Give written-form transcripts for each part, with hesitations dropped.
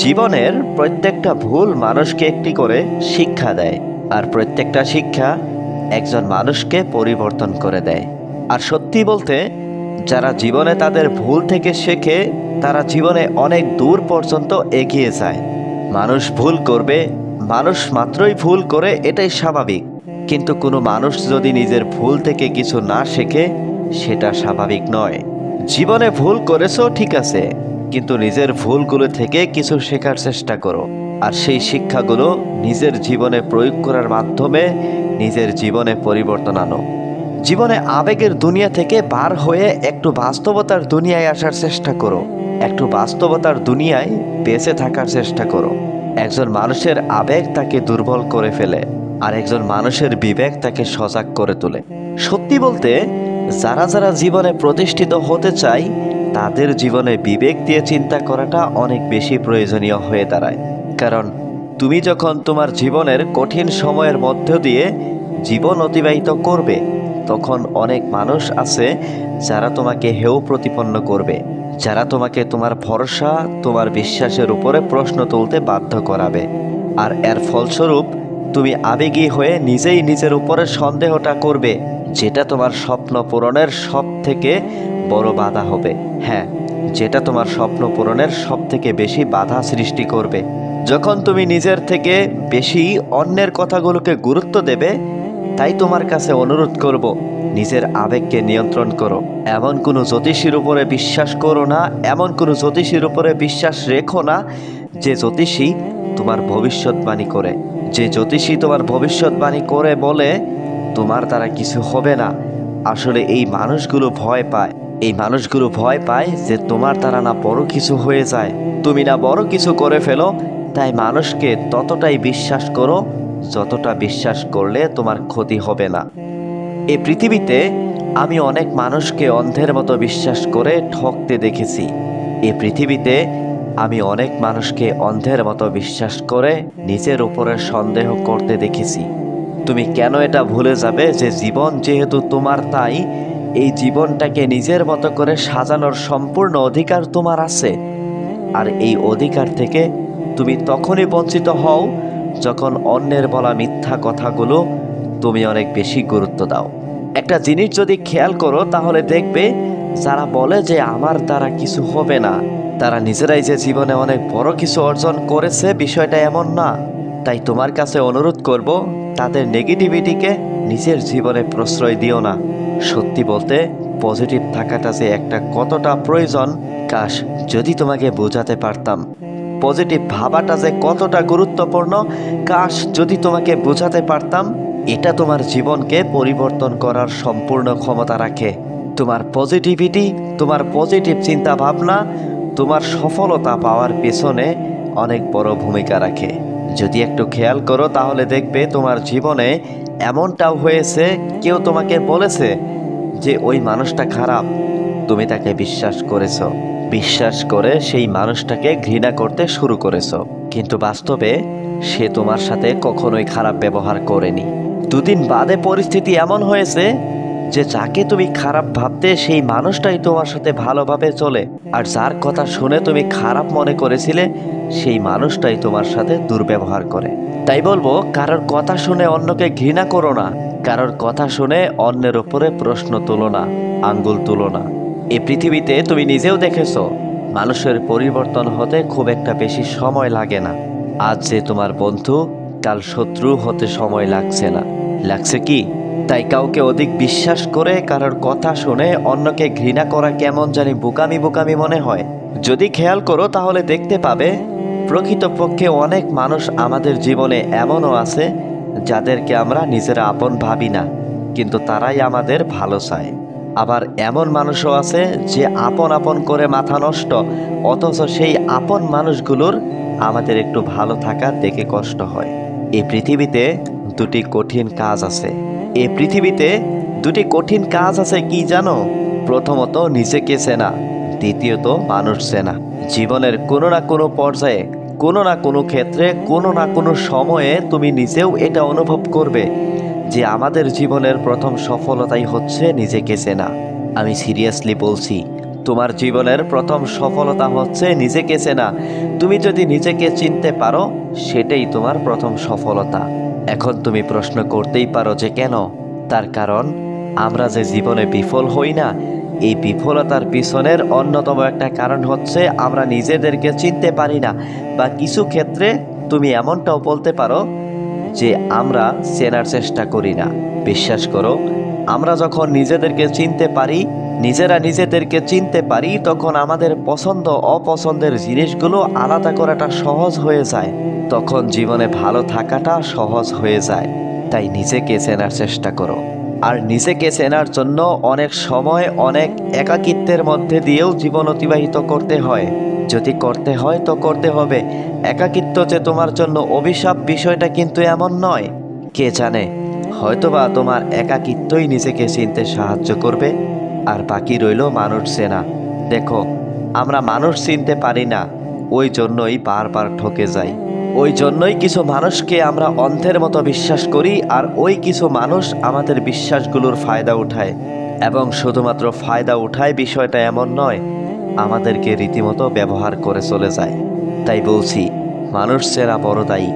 জীবনের প্রত্যেকটা ভুল মানুষকে একটি করে শিক্ষা দেয়, আর প্রত্যেকটা শিক্ষা একজন মানুষকে পরিবর্তন করে দেয়। আর সত্যি বলতে, যারা জীবনে তাদের ভুল থেকে শেখে তারা জীবনে অনেক দূর পর্যন্ত এগিয়ে যায়। মানুষ ভুল করবে, মানুষ মাত্রই ভুল করে, এটাই স্বাভাবিক। কিন্তু কোনো মানুষ যদি নিজের ভুল থেকে কিছু না শেখে, সেটা স্বাভাবিক নয়। জীবনে ভুল করেছো ঠিক আছে, কিন্তু নিজের ভুলগুলো থেকে কিছু শেখার চেষ্টা করো, আর সেই শিক্ষাগুলো নিজের জীবনে প্রয়োগ করার মাধ্যমে নিজের জীবনে পরিবর্তন আনো। জীবনে আবেগের দুনিয়া থেকে বার হয়ে একটু বাস্তবতার দুনিয়ায় আসার চেষ্টা করো, একটু বাস্তবতার দুনিয়ায় বেঁচে থাকার চেষ্টা করো। একজন মানুষের আবেগ তাকে দুর্বল করে ফেলে, আর একজন মানুষের বিবেক তাকে সজাগ করে তোলে। সত্যি বলতে, যারা যারা জীবনে প্রতিষ্ঠিত হতে চায় তাদের জীবনে বিবেক দিয়ে চিন্তা করাটা অনেক বেশি প্রয়োজনীয় হয়ে দাঁড়ায়। কারণ তুমি যখন তোমার জীবনের কঠিন সময়ের মধ্য দিয়ে জীবন অতিবাহিত করবে, তখন অনেক মানুষ আছে যারা তোমাকে হেয় প্রতিপন্ন করবে, যারা তোমাকে তোমার ভরসা, তোমার বিশ্বাসের উপরে প্রশ্ন তুলতে বাধ্য করাবে। আর এর ফলস্বরূপ তুমি আবেগী হয়ে নিজেই নিজের উপরে সন্দেহটা করবে, যেটা তোমার স্বপ্ন পূরণের সব থেকে বড় বাধা হবে। হ্যাঁ, যেটা তোমার স্বপ্ন পূরণের সব থেকে বেশি বাধা সৃষ্টি করবে। যখন তুমি নিজের থেকে বেশি অন্যের কথাগুলোকে গুরুত্ব দেবে, তাই তোমার কাছে অনুরোধ করব, নিজের আবেগকে নিয়ন্ত্রণ করো। এমন কোনো জ্যোতিষীর উপরে বিশ্বাস করো না, এমন কোনো জ্যোতিষীর উপরে বিশ্বাস রেখো না যে জ্যোতিষী তোমার ভবিষ্যৎবাণী করে। যে জ্যোতিষী তোমার ভবিষ্যৎবাণী করে বলে তোমার দ্বারা কিছু হবে না, আসলে এই মানুষগুলো ভয় পায়। এই মানুষগুলো ভয় পায় যে তোমার দ্বারা না বড় কিছু হয়ে যায়, তুমি না বড় কিছু করে ফেলো। তাই মানুষকে ততটাই বিশ্বাস করো যতটা বিশ্বাস করলে তোমার ক্ষতি হবে না। এই পৃথিবীতে আমি অনেক মানুষকে অন্ধের মতো বিশ্বাস করে ঠকতে দেখেছি। এই পৃথিবীতে আমি অনেক মানুষকে অন্ধের মতো বিশ্বাস করে নিজের উপরে সন্দেহ করতে দেখেছি। তুমি কেন এটা ভুলে যাবে যে জীবন যেহেতু তোমার, তাই এই জীবনটাকে নিজের মতো করে সাজানোর সম্পূর্ণ অধিকার তোমার আছে। আর এই অধিকার থেকে তুমি তখনই বঞ্চিত হও যখন অন্যের বলা মিথ্যা কথাগুলো তুমি অনেক বেশি গুরুত্ব দাও। একটা জিনিস যদি খেয়াল করো তাহলে দেখবে, যারা বলে যে আমার দ্বারা কিছু হবে না, তারা নিজেরাই যে জীবনে অনেক বড় কিছু অর্জন করেছে বিষয়টা এমন না। তাই তোমার কাছে অনুরোধ করব, তাদের নেগেটিভিটিকে নিজের জীবনে প্রশ্রয় দিও না। সত্যি বলতে, পজিটিভ থাকাটা যে একটা কতটা প্রয়োজন, কাশ যদি তোমাকে বোঝাতে পারতাম। পজিটিভ ভাবাটা যে কতটা গুরুত্বপূর্ণ, কাশ যদি তোমাকে বোঝাতে পারতাম। এটা তোমার জীবনকে পরিবর্তন করার সম্পূর্ণ ক্ষমতা রাখে। তোমার পজিটিভিটি, তোমার পজিটিভ চিন্তা ভাবনা তোমার সফলতা পাওয়ার পেছনে অনেক বড় ভূমিকা রাখে। যদি একটু খেয়াল করো তাহলে দেখবে তোমার জীবনে এমনটাও হয়েছে, কেউ তোমাকে বলেছে যে ওই মানুষটা খারাপ, তুমি তাকে বিশ্বাস করেছো, বিশ্বাস করে সেই মানুষটাকে ঘৃণা করতে শুরু করেছো। কিন্তু বাস্তবে সে তোমার সাথে কখনোই খারাপ ব্যবহার করেনি। দুদিন বাদে পরিস্থিতি এমন হয়েছে যে যাকে তুমি খারাপ ভাবতে সেই মানুষটাই তোমার সাথে ভালোভাবে চলে, আর যার কথা শুনে তুমি খারাপ মনে করেছিলে সেই মানুষটাই তোমার সাথে দুর্ব্যবহার করে। তাই বলবো, কারোর কথা শুনে অন্যকে ঘৃণা করো না, কারোর কথা শুনে অন্যের উপরে প্রশ্ন তুলো না, আঙ্গুল তুলো না। এই পৃথিবীতে তুমি নিজেও দেখেছো, মানুষের পরিবর্তন হতে খুব একটা বেশি সময় লাগে না। আজ যে তোমার বন্ধু, কাল শত্রু হতে সময় লাগছে না, লাগছে কি? তাই কাউকে অধিক বিশ্বাস করে কারোর কথা শুনে অন্যকে ঘৃণা করা কেমন জানি বোকামি বোকামি মনে হয়। যদি খেয়াল করো তাহলে দেখতে পাবে, প্রকৃতপক্ষে অনেক মানুষ আমাদের জীবনে এমনও আছে যাদেরকে আমরা নিজেরা আপন ভাবি না, কিন্তু তারাই আমাদের ভালো চায়। আবার এমন মানুষও আছে যে আপন আপন করে মাথা নষ্ট, অথচ সেই আপন মানুষগুলোর আমাদের একটু ভালো থাকা দেখে কষ্ট হয়। এই পৃথিবীতে দুটি কঠিন কাজ আছে। এই পৃথিবীতে দুটি কঠিন কাজ আছে, কি জানো? প্রথমত নিজেকে চেনা, দ্বিতীয়ত মানুষ চেনা। জীবনের কোনো না কোনো পর্যায়ে, কোনো না কোনো ক্ষেত্রে, কোনো না কোনো সময়ে তুমি নিজেও এটা অনুভব করবে যে আমাদের জীবনের প্রথম সফলতাই হচ্ছে নিজেকে চেনা। আমি সিরিয়াসলি বলছি, তোমার জীবনের প্রথম সফলতা হচ্ছে নিজেকে চেনা। তুমি যদি নিজেকে চিনতে পারো, সেটাই তোমার প্রথম সফলতা। এখন তুমি প্রশ্ন করতেই পারো যে কেন? তার কারণ আমরা যে জীবনে বিফল হই না, এই বিফলতার পিছনের অন্যতম একটা কারণ হচ্ছে আমরা নিজেদেরকে চিনতে পারি না। বা কিছু ক্ষেত্রে তুমি এমনটাও বলতে পারো যে আমরা চেনার চেষ্টা করি না। বিশ্বাস করো, আমরা যখন নিজেদেরকে চিনতে পারি, নিজেদেরকে চিনতে পারি, তখন আমাদের পছন্দ অপছন্দের জিনিসগুলো আলাদা করাটা সহজ হয়ে যায়। তখন জীবনে ভালো থাকাটা সহজ হয়ে যায়। তাই নিজেকে চেনার চেষ্টা করো। আর নিজেকে চেনার জন্য অনেক সময় অনেক একাকিত্বের মধ্যে দিয়েও জীবন অতিবাহিত করতে হয়। যদি করতে হয় তো করতে হবে। একাকিত্ব যে তোমার জন্য অভিশাপ, বিষয়টা কিন্তু এমন নয়। কে জানে, হয়তোবা তোমার একাকিত্বই নিজেকে চিনতে সাহায্য করবে। আর বাকি রইল মানুষ চেনা। দেখো, আমরা মানুষ চিনতে পারি না, ওই জন্যই বারবার ঠকে যাই। ওই জন্যই কিছু মানুষকে আমরা অন্ধের মতো বিশ্বাস করি, আর ওই কিছু মানুষ আমাদের বিশ্বাসগুলোর ফায়দা উঠায়। এবং শুধুমাত্র ফায়দা উঠায় বিষয়টা এমন নয়, আমাদেরকে রীতিমতো ব্যবহার করে চলে যায়। তাই বলছি, মানুষ চেনা বড় দায়ী।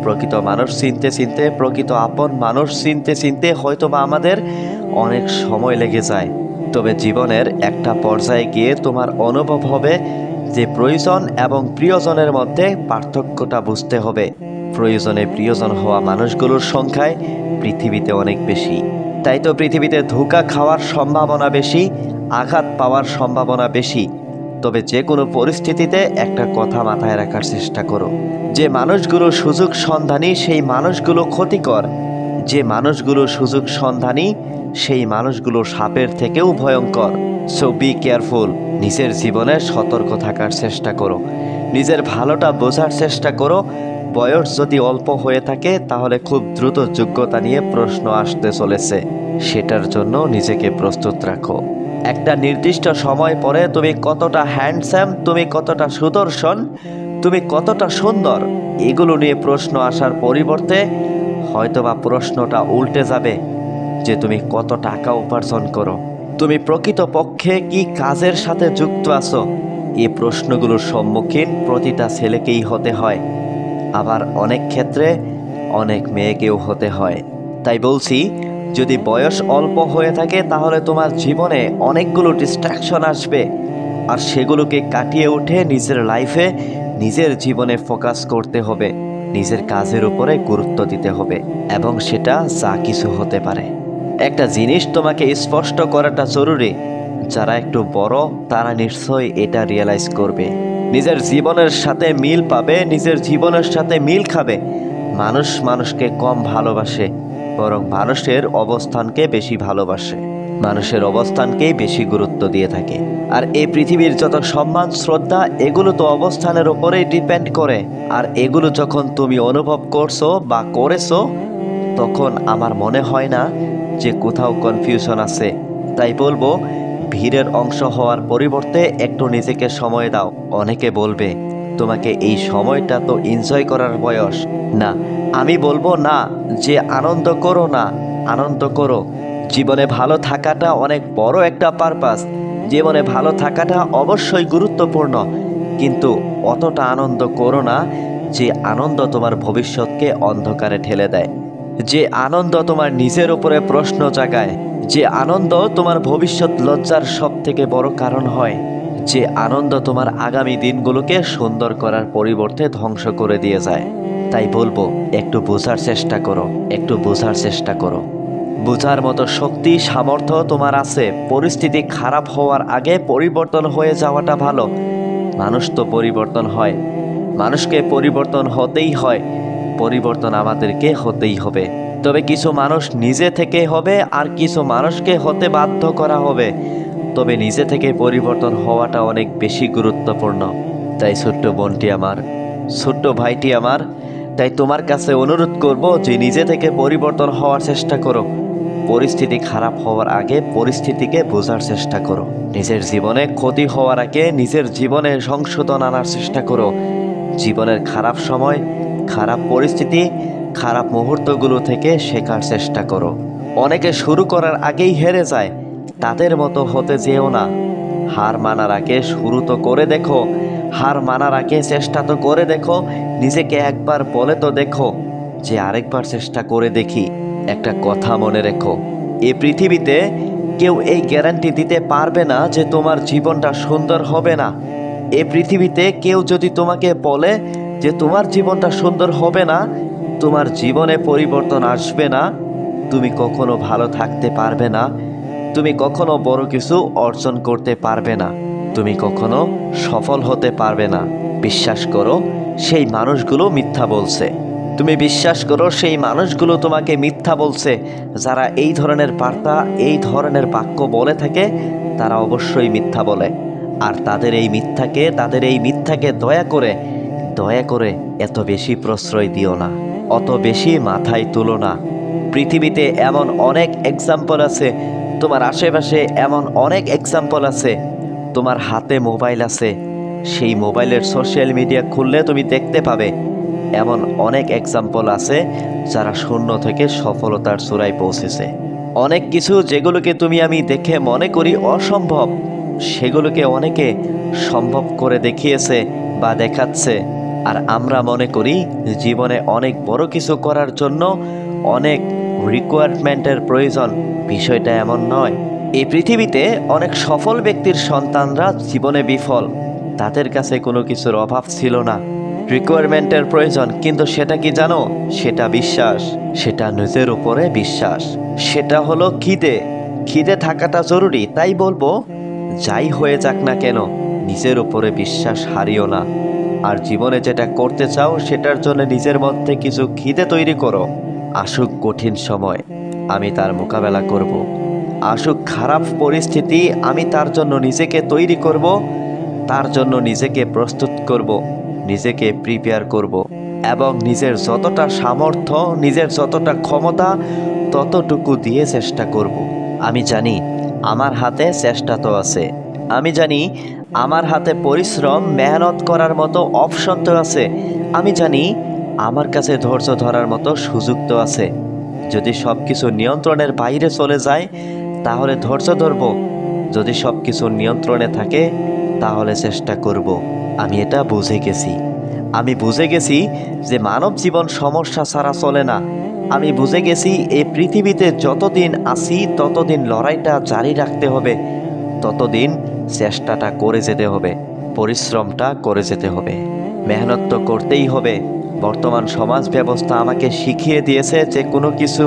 প্রকৃত মানুষ চিনতে চিনতে, প্রকৃত আপন মানুষ চিনতে চিনতে হয়তোবা আমাদের অনেক সময় লেগে যায়। তবে জীবনের একটা পর্যায়ে গিয়ে তোমার অনুভব হবে যে প্রয়োজন এবং প্রিয়জনের মধ্যে পার্থক্যটা বুঝতে হবে। প্রয়োজনে প্রিয়জন হওয়া মানুষগুলোর সংখ্যায় পৃথিবীতে অনেক বেশি। তাই তো পৃথিবীতে ধোঁকা খাওয়ার সম্ভাবনা বেশি, আঘাত পাওয়ার সম্ভাবনা বেশি। তবে যে কোনো পরিস্থিতিতে একটা কথা মাথায় রাখার চেষ্টা করো, যে মানুষগুলো সুযোগ সন্ধানী সেই মানুষগুলো ক্ষতিকর। যে মানুষগুলো সুযোগ সন্ধানী সেই মানুষগুলো সাপের থেকেও ভয়ঙ্কর। So be careful. নিজের জীবনে সতর্ক থাকার চেষ্টা করো, নিজের ভালোটা বোঝার চেষ্টা করো। বয়স যদি অল্প হয়ে থাকে তাহলে খুব দ্রুত যোগ্যতা নিয়ে প্রশ্ন আসতে চলেছে, সেটার জন্য নিজেকে প্রস্তুত রাখো। একটা নির্দিষ্ট সময় পরে তুমি কতটা হ্যান্ডসাম, তুমি কতটা সুদর্শন, তুমি কতটা সুন্দর, এগুলো নিয়ে প্রশ্ন আসার পরিবর্তে হয়তোবা প্রশ্নটা উল্টে যাবে যে তুমি কত টাকা উপার্জন করো, তুমি প্রকৃতপক্ষে কি কাজের সাথে যুক্ত আছো। এই প্রশ্নগুলোর সম্মুখীন প্রতিটা ছেলেকেই হতে হয়, আবার অনেক ক্ষেত্রে অনেক মেয়েকেও হতে হয়। তাই বলছি, যদি বয়স অল্প হয়ে থাকে তাহলে তোমার জীবনে অনেকগুলো ডিস্ট্রাকশন আসবে, আর সেগুলোকে কাটিয়ে উঠে নিজের লাইফে, নিজের জীবনে ফোকাস করতে হবে। নিজের কাজের উপরে গুরুত্ব দিতে হবে, এবং সেটা যা কিছু হতে পারে। একটা জিনিস তোমাকে স্পষ্ট করাটা জরুরি, যারা একটু বড় তারা নিশ্চয়ই এটা রিয়েলাইজ করবে। নিজের জীবনের সাথে মিল পাবে, নিজের জীবনের সাথে মিল খাবে। মানুষ মানুষকে কম ভালোবাসে, বরং মানুষের অবস্থানকে বেশি ভালোবাসে, মানুষের অবস্থানকেই বেশি গুরুত্ব দিয়ে থাকে। আর এই পৃথিবীর যত সম্মান শ্রদ্ধা, এগুলো তো অবস্থানের উপরেই ডিপেন্ড করে। আর এগুলো যখন তুমি অনুভব করছো বা করেছো, তখন আমার মনে হয় না যে কোথাও কনফিউশন আছে। তাই বলবো, ভিড়ের অংশ হওয়ার পরিবর্তে একটু নিজেকে সময় দাও। অনেকে বলবে তোমাকে এই সময়টা তো এনজয় করার বয়স। না, আমি বলবো না যে আনন্দ করো না, আনন্দ করো। জীবনে ভালো থাকাটা অনেক বড় একটা পারপাস। জীবনে ভালো থাকাটা অবশ্যই গুরুত্বপূর্ণ, কিন্তু অতটা আনন্দ করো না যে আনন্দ তোমার ভবিষ্যৎকে অন্ধকারে ঠেলে দেয়, যে আনন্দ তোমার নিজের উপরে প্রশ্ন জাগায়, যে আনন্দ তোমার ভবিষ্যৎ লজ্জার সব থেকে বড় কারণ হয়, যে আনন্দ তোমার আগামী দিনগুলোকে সুন্দর করার পরিবর্তে ধ্বংস করে দিয়ে যায়। তাই বলবো, একটু বোঝার চেষ্টা করো, একটু বোঝার চেষ্টা করো। বোঝার মতো শক্তি সামর্থ্য তোমার আছে। পরিস্থিতি খারাপ হওয়ার আগে পরিবর্তন হয়ে যাওয়াটা ভালো। মানুষ তো পরিবর্তন হয়, মানুষকে পরিবর্তন হতেই হয়, পরিবর্তন আমাদেরকে হতেই হবে। তবে কিছু মানুষ নিজে থেকে হবে, আর কিছু মানুষকে হতে বাধ্য করা হবে। তবে নিজে থেকে পরিবর্তন হওয়াটা অনেক বেশি গুরুত্বপূর্ণ। তাই ছোট্ট বোনটি আমার, ছোট্ট ভাইটি আমার, তাই তোমার কাছে অনুরোধ করব যে নিজে থেকে পরিবর্তন হওয়ার চেষ্টা করো। পরিস্থিতি খারাপ হওয়ার আগে পরিস্থিতিকে বোঝার চেষ্টা করো। নিজের জীবনে ক্ষতি হওয়ার আগে নিজের জীবনে সংশোধন আনার চেষ্টা করো। জীবনের খারাপ সময়, খারাপ পরিস্থিতি, খারাপ মুহূর্তগুলো থেকে শেখার চেষ্টা করো। অনেকে শুরু করার আগেই হেরে যায়, তাদের মতো হতে যেও না। হার মানার আগে শুরু তো করে দেখো, হার মানার আগে চেষ্টা তো করে দেখো, নিজেকে একবার বলে তো দেখো যে আরেকবার চেষ্টা করে দেখি। একটা কথা মনে রেখো, এই পৃথিবীতে কেউ এই গ্যারান্টি দিতে পারবে না যে তোমার জীবনটা সুন্দর হবে না। এই পৃথিবীতে কেউ যদি তোমাকে বলে যে তোমার জীবনটা সুন্দর হবে না, তোমার জীবনে পরিবর্তন আসবে না, তুমি কখনো ভালো থাকতে পারবে না, তুমি কখনো বড় কিছু অর্জন করতে পারবে না, তুমি কখনো সফল হতে পারবে না, বিশ্বাস করো সেই মানুষগুলো মিথ্যা বলছে। তুমি বিশ্বাস করো সেই মানুষগুলো তোমাকে মিথ্যা বলছে। যারা এই ধরনের বার্তা, এই ধরনের বাক্য বলে থাকে, তারা অবশ্যই মিথ্যা বলে। আর তাদের এই মিথ্যাকে দয়া করে এত বেশি প্রশ্রয় দিও না, অত বেশি মাথায় তুলো না। পৃথিবীতে এমন অনেক এক্সাম্পল আছে, তোমার আশেপাশে এমন অনেক এক্সাম্পল আছে। তোমার হাতে মোবাইল আছে, সেই মোবাইলের সোশ্যাল মিডিয়া খুললে তুমি দেখতে পাবে এমন অনেক এক্সাম্পল আছে যারা শূন্য থেকে সফলতার চূড়ায় পৌঁছেছে। অনেক কিছু যেগুলোকে আমি দেখে মনে করি অসম্ভব, সেগুলোকে অনেকে সম্ভব করে দেখিয়েছে বা দেখাচ্ছে। আর আমরা মনে করি জীবনে অনেক বড় কিছু করার জন্য অনেক রিকোয়ারমেন্টের প্রয়োজন। বিষয়টা এমন নয়। এই পৃথিবীতে অনেক সফল ব্যক্তির সন্তানরা জীবনে বিফল, তাদের কাছে কোনো কিছুর অভাব ছিল না। রিকোয়ারমেন্টের প্রয়োজন, কিন্তু সেটা কি জানো? সেটা বিশ্বাস, সেটা নিজের উপরে বিশ্বাস, সেটা হলো খিদে থাকাটা জরুরি। তাই বলবো, যাই হয়ে যাক না কেন, নিজের উপরে বিশ্বাস হারিও না। আর জীবনে যেটা করতে চাও সেটার জন্য নিজের মধ্যে কিছু খিদে তৈরি করো। আসুক কঠিন সময়, আমি তার মোকাবেলা করব। আসুক খারাপ পরিস্থিতি, আমি তার জন্য নিজেকে তৈরি করব, তার জন্য নিজেকে প্রস্তুত করব, নিজেকে প্রিপেয়ার করব এবং নিজের যতটা সামর্থ্য, নিজের যতটা ক্ষমতা, ততটুকু দিয়ে চেষ্টা করব। আমি জানি আমার হাতে চেষ্টা তো আছে, আমি জানি আমার হাতে পরিশ্রম, মেহনত করার মতো অপশন তো আছে, আমি জানি আমার কাছে ধৈর্য ধরার মতো সুযোগ তো আছে। যদি সব কিছু নিয়ন্ত্রণের বাইরে চলে যায় তাহলে ধৈর্য ধরব, যদি সব কিছু নিয়ন্ত্রণে থাকে তাহলে চেষ্টা করব। আমি এটা বুঝে গেছি যে মানব জীবন সমস্যা ছাড়া চলে না। আমি বুঝে গেছি এই পৃথিবীতে যতদিন আছি ততদিন লড়াইটা জারি রাখতে হবে, ততদিন চেষ্টাটা করে যেতে হবে, পরিশ্রমটা করে যেতে হবে, মেহনত তো করতেই হবে। বর্তমান সমাজ ব্যবস্থা আমাকে শিখিয়ে দিয়েছে যে কোনো কিছু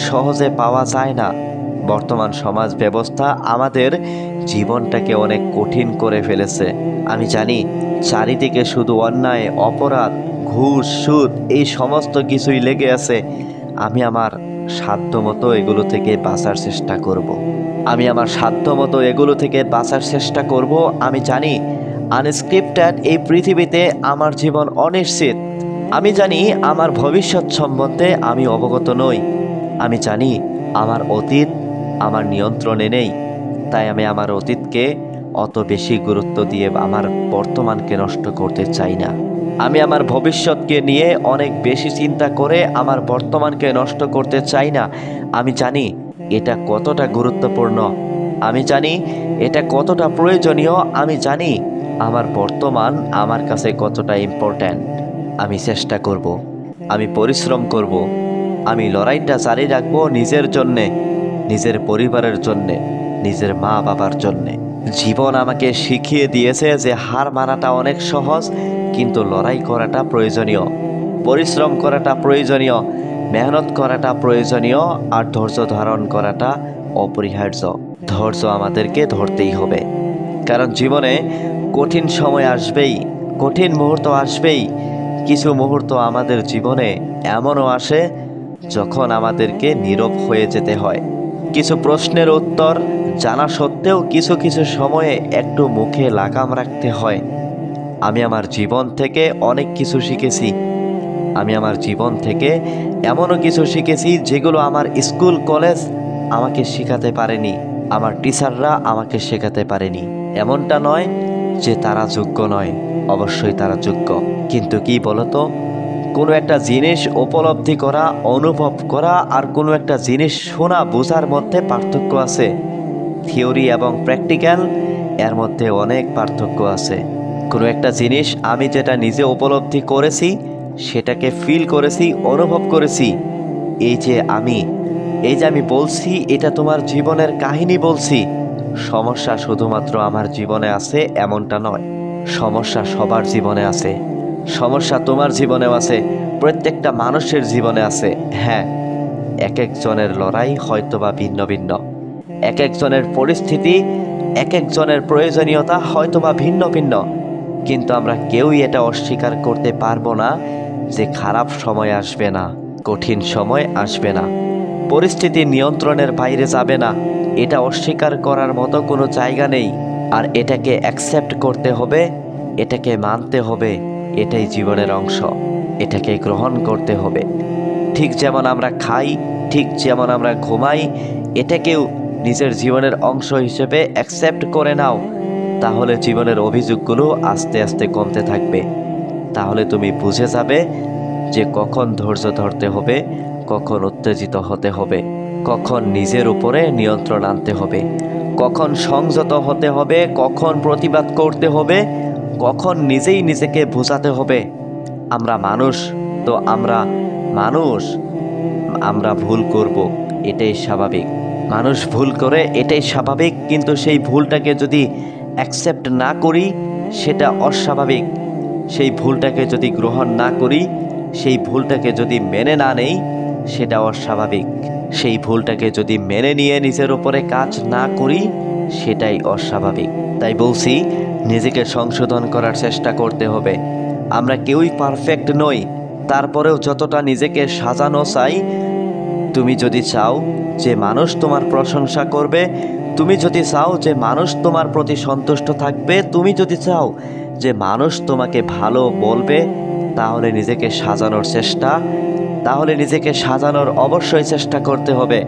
সহজে পাওয়া যায় না। বর্তমান সমাজ ব্যবস্থা আমাদের জীবনটাকে অনেক কঠিন করে ফেলেছে। আমি জানি চারিদিকে শুধু অন্যায়, অপরাধ, ঘুষ, সুদ, এই সমস্ত কিছুই লেগে আছে। আমি আমার সাধ্যমতো এগুলো থেকে বাঁচার চেষ্টা করব। আমি জানি আনস্ক্রিপ্টেড এই পৃথিবীতে আমার জীবন অনিশ্চিত। আমি জানি আমার ভবিষ্যৎ সম্বন্ধে আমি অবগত নই। আমি জানি আমার অতীত আমার নিয়ন্ত্রণে নেই। তাই আমি আমার অতীতকে অত বেশি গুরুত্ব দিয়ে আমার বর্তমানকে নষ্ট করতে চাই না। আমি আমার ভবিষ্যৎকে নিয়ে অনেক বেশি চিন্তা করে আমার বর্তমানকে নষ্ট করতে চাই না। আমি জানি এটা কতটা গুরুত্বপূর্ণ, আমি জানি এটা কতটা প্রয়োজনীয়, আমি জানি আমার বর্তমান আমার কাছে কতটা ইম্পর্ট্যান্ট। আমি চেষ্টা করব, আমি পরিশ্রম করব, আমি লড়াইটা জারি রাখবো নিজের জন্যে, নিজের পরিবারের জন্যে, নিজের মা বাবার জন্যে। জীবন আমাকে শিখিয়ে দিয়েছে যে হার মানাটা অনেক সহজ, কিন্তু লড়াই করাটা প্রয়োজনীয়, পরিশ্রম করাটা প্রয়োজনীয়, মেহনত করাটা প্রয়োজনীয়, আর ধৈর্য ধারণ করাটা অপরিহার্য। ধৈর্য আমাদেরকে ধরতেই হবে, কারণ জীবনে কঠিন সময় আসবেই, কঠিন মুহূর্ত আসবেই। কিছু মুহূর্ত আমাদের জীবনে এমনও আসে যখন আমাদেরকে নীরব হয়ে যেতে হয়। কিছু প্রশ্নের উত্তর জানা সত্ত্বেও কিছু কিছু সময়ে একটু মুখে লাগাম রাখতে হয়। আমি আমার জীবন থেকে অনেক কিছু শিখেছি। আমি আমার জীবন থেকে এমনও কিছু শিখেছি যেগুলো আমার স্কুল কলেজ আমাকে শেখাতে পারেনি, আমার টিচাররা আমাকে শেখাতে পারেনি। এমনটা নয় যে তারা যোগ্য নয়, অবশ্যই তারা যোগ্য। কিন্তু কি বলতো, কোনো একটা জিনিস উপলব্ধি করা, অনুভব করা আর কোনো একটা জিনিস শোনা বোঝার মধ্যে পার্থক্য আছে। থিওরি এবং প্র্যাকটিক্যাল, এর মধ্যে অনেক পার্থক্য আছে। কোনো একটা জিনিস আমি যেটা নিজে উপলব্ধি করেছি, সেটাকে ফিল করেছি, অনুভব করেছি। এই যে আমি বলছি, এটা তোমার জীবনের কাহিনী বলছি। সমস্যা শুধুমাত্র আমার জীবনে আছে এমনটা নয়, সমস্যা সবার জীবনে আছে। সমস্যা তোমার জীবনেও আছে, প্রত্যেকটা মানুষের জীবনে আছে। হ্যাঁ, এক একজনের লড়াই হয়তোবা ভিন্ন ভিন্ন, এক একজনের পরিস্থিতি, এক একজনের প্রয়োজনীয়তা হয়তোবা ভিন্ন ভিন্ন, কিন্তু আমরা কেউই এটা অস্বীকার করতে পারবো না যে খারাপ সময় আসবে না, কঠিন সময় আসবে না, পরিস্থিতি নিয়ন্ত্রণের বাইরে যাবে না। এটা অস্বীকার করার মতো কোনো জায়গা নেই। আর এটাকে অ্যাকসেপ্ট করতে হবে, এটাকে মানতে হবে। এটাই জীবনের অংশ, এটাকে গ্রহণ করতে হবে। ঠিক যেমন আমরা খাই, ঠিক যেমন আমরা ঘুমাই, এটাকেও নিজের জীবনের অংশ হিসেবে অ্যাকসেপ্ট করে নাও। তাহলে জীবনের অভিযোগগুলো আস্তে আস্তে কমতে থাকবে। তাহলে তুমি বুঝে যাবে যে কখন ধৈর্য ধরতে হবে, কখন উত্তেজিত হতে হবে, কখন নিজের উপরে নিয়ন্ত্রণ আনতে হবে, কখন সংযত হতে হবে, কখন প্রতিবাদ করতে হবে, কখন নিজেই নিজেকে বোঝাতে হবে। আমরা মানুষ, তো আমরা ভুল করব, এটাই স্বাভাবিক। মানুষ ভুল করে, এটাই স্বাভাবিক। কিন্তু সেই ভুলটাকে যদি অ্যাকসেপ্ট না করি, সেটা অস্বাভাবিক। সেই ভুলটাকে যদি গ্রহণ না করি, সেই ভুলটাকে যদি মেনে না নেই, সেটা অস্বাভাবিক। সেই ভুলটাকে যদি মেনে নিয়ে নিজের উপরে কাজ না করি, সেটাই অস্বাভাবিক। তাই বলছি, নিজেকে সংশোধন করার চেষ্টা করতে হবে। আমরা কেউই পারফেক্ট নই, তারপরেও যতটা নিজেকে সাজানো চাই। তুমি যদি চাও যে মানুষ তোমার প্রশংসা করবে, তুমি যদি চাও যে মানুষ তোমার প্রতি সন্তুষ্ট থাকবে, তুমি যদি চাও যে মানুষ তোমাকে ভালো বলবে, তাহলে নিজেকে সাজানোর অবশ্যই চেষ্টা করতে হবে।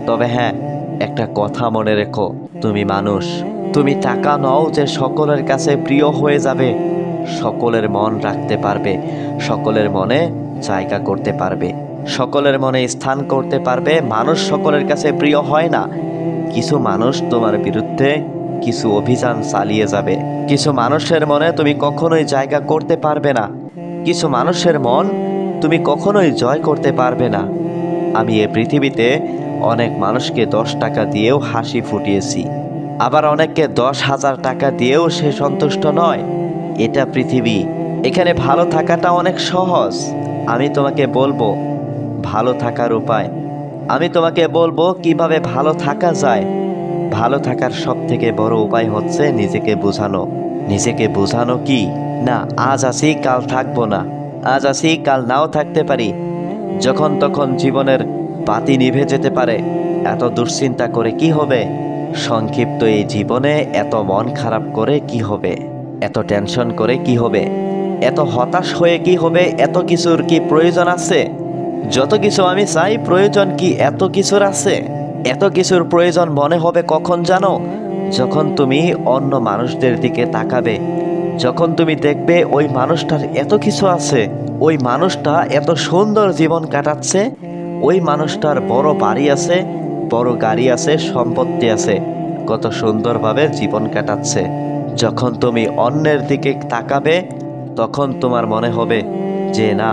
তবে হ্যাঁ, একটা কথা মনে রেখো, তুমি মানুষ। তুমি টাকা নও যে সকলের কাছে প্রিয় হয়ে যাবে, সকলের মন রাখতে পারবে, সকলের মনে জায়গা করতে পারবে, সকলের মনে স্থান করতে পারবে। মানুষ সকলের কাছে প্রিয় হয় না। কিছু মানুষ তোমার বিরুদ্ধে কিছু অভিযান চালিয়ে যাবে। কিছু মানুষের মনে তুমি কখনোই জায়গা করতে পারবে না। কিছু মানুষের মন তুমি কখনোই জয় করতে পারবে না। আমি এ পৃথিবীতে অনেক মানুষকে 10 টাকা দিয়েও হাসি ফুটিয়েছি, আবার অনেককে 10,000 টাকা দিয়েও সে সন্তুষ্ট নয়। এটা পৃথিবী, এখানে ভালো থাকাটা অনেক সহজ। আমি তোমাকে বলবো ভালো থাকার উপায়, আমি তোমাকে বলবো কিভাবে ভালো থাকা যায়। ভালো থাকার সব থেকে বড় উপায় হচ্ছে নিজেকে বোঝানো। নিজেকে বোঝানো কি না, আজ আছি কাল থাকবো না, আজ আছি কাল নাও থাকতে পারি। যখন তখন জীবনের বাতি নিভে যেতে পারে। এত দুশ্চিন্তা করে কি হবে? সংক্ষিপ্ত এই জীবনে এত মন খারাপ করে কি হবে? এত টেনশন করে কি হবে? এত হতাশ হয়ে কি হবে? এত কিছুর কি প্রয়োজন আছে? যত কিছু আমি চাই, প্রয়োজন কি এত কিছুর আছে? এত কিছুর প্রয়োজন মনে হবে কখন জানো? যখন তুমি অন্য মানুষদের দিকে তাকাবে, যখন তুমি দেখবে ওই মানুষটার এত কিছু আছে, ওই মানুষটা এত সুন্দর জীবন কাটাচ্ছে, ওই মানুষটার বড় বাড়ি আছে, বড় গাড়ি আছে, সম্পত্তি আছে, কত সুন্দরভাবে জীবন কাটাচ্ছে। যখন তুমি অন্যের দিকে তাকাবে, তখন তোমার মনে হবে যে না,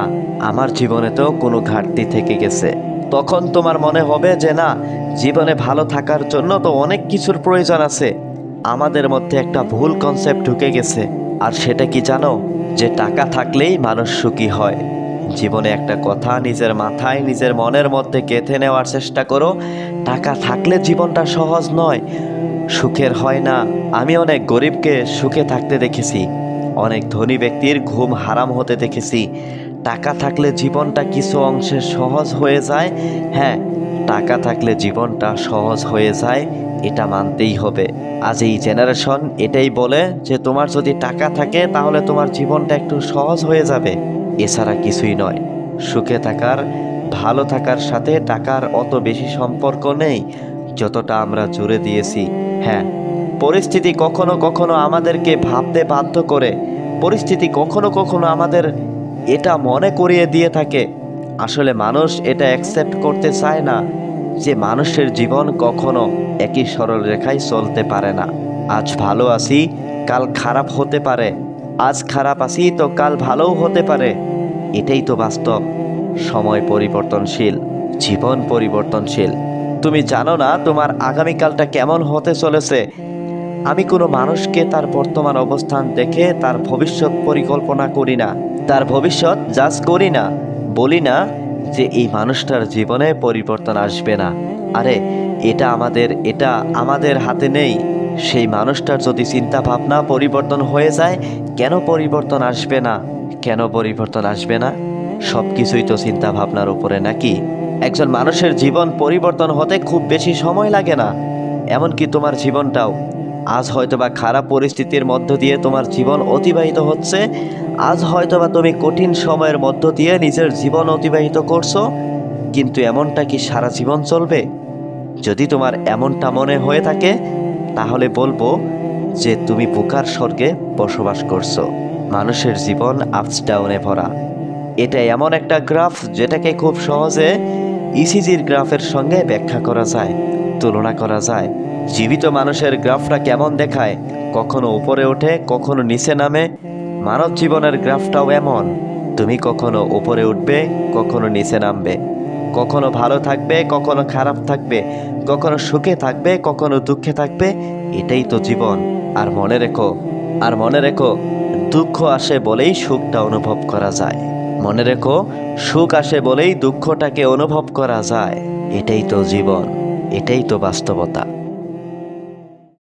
আমার জীবনে তো কোনো ঘাটতি থেকে গেছে। তখন তোমার মনে হবে যে না, জীবনে ভালো থাকার জন্য তো অনেক কিছুর প্রয়োজন আছে। আমাদের মধ্যে একটা ভুল কনসেপ্ট ঢুকে গেছে। আর সেটা কি জানো? যে টাকা থাকলেই মানুষ সুখী হয়। জীবনে একটা কথা নিজের মাথায়, নিজের মনের মধ্যে গেঁথে নেওয়ার চেষ্টা করো, টাকা থাকলে জীবনটা সহজ নয়, সুখের হয় না। আমি অনেক গরিবকে সুখে থাকতে দেখেছি, অনেক ধনী ব্যক্তির ঘুম হারাম হতে দেখেছি। টাকা থাকলে জীবনটা কিছু অংশে সহজ হয়ে যায়। হ্যাঁ, টাকা থাকলে জীবনটা সহজ হয়ে যায়, এটা মানতেই হবে। আজ এই জেনারেশন এটাই বলে যে তোমার যদি টাকা থাকে তাহলে তোমার জীবনটা একটু সহজ হয়ে যাবে। এছাড়া কিছুই নয়। সুখে থাকার, ভালো থাকার সাথে টাকার অত বেশি সম্পর্ক নেই যতটা আমরা জুড়ে দিয়েছি। হ্যাঁ, পরিস্থিতি কখনো কখনো আমাদেরকে ভাবতে বাধ্য করে, পরিস্থিতি কখনো কখনো আমাদের এটা মনে করিয়ে দিয়ে থাকে। আসলে মানুষ এটা অ্যাকসেপ্ট করতে চায় না যে মানুষের জীবন কখনো একই সরল রেখায় চলতে পারে না। আজ ভালো আছি, কাল খারাপ হতে পারে। আজ খারাপ আছি তো কাল ভালোও হতে পারে। এটাই তো বাস্তব। সময় পরিবর্তনশীল, জীবন পরিবর্তনশীল। তুমি জানো না তোমার আগামীকালটা কেমন হতে চলেছে। আমি কোনো মানুষকে তার বর্তমান অবস্থান দেখে তার ভবিষ্যৎ পরিকল্পনা করি না, তার ভবিষ্যৎ জাজ করি না। বলি না যে এই মানুষটার জীবনে পরিবর্তন আসবে না। আরে এটা আমাদের হাতে নেই। সেই মানুষটার যদি চিন্তা ভাবনা পরিবর্তন হয়ে যায়, কেন পরিবর্তন আসবে না? কেন পরিবর্তন আসবে না? সব কিছুই তো চিন্তা ভাবনার উপরে, নাকি? একজন মানুষের জীবন পরিবর্তন হতে খুব বেশি সময় লাগে না। এমনকি তোমার জীবনটাও। আজ হয়তোবা খারাপ পরিস্থিতির মধ্য দিয়ে তোমার জীবন অতিবাহিত হচ্ছে। আজ হয়তোবা তুমি কঠিন সময়ের মধ্য দিয়ে নিজের জীবন অতিবাহিত করছো। কিন্তু এমনটা কি সারা জীবন চলবে? যদি তোমার এমনটা মনে হয়ে থাকে, তাহলে বলবো যে তুমি বোকার স্বর্গে বসবাস করছো। মানুষের জীবন আপস ডাউনে ভরা। এটা এমন একটা গ্রাফ যেটাকে খুব সহজে ইসিজির গ্রাফের সঙ্গে ব্যাখ্যা করা যায়, তুলনা করা যায়। জীবিত মানুষের গ্রাফটা কেমন দেখায়, কখনো উপরে ওঠে, কখনো নিচে নামে। মানব জীবনের গ্রাফটাও এমন। তুমি কখনো উপরে উঠবে, কখনো নিচে নামবে, কখনো ভালো থাকবে, কখনো খারাপ থাকবে, কখনো সুখে থাকবে, কখনো দুঃখে থাকবে। এটাই তো জীবন। আর মনে রেখো, দুঃখ আসে বলেই সুখটা অনুভব করা যায়। মনে রেখো, সুখ আসে বলেই দুঃখটাকে অনুভব করা যায়। এটাই তো জীবন, এটাই তো বাস্তবতা।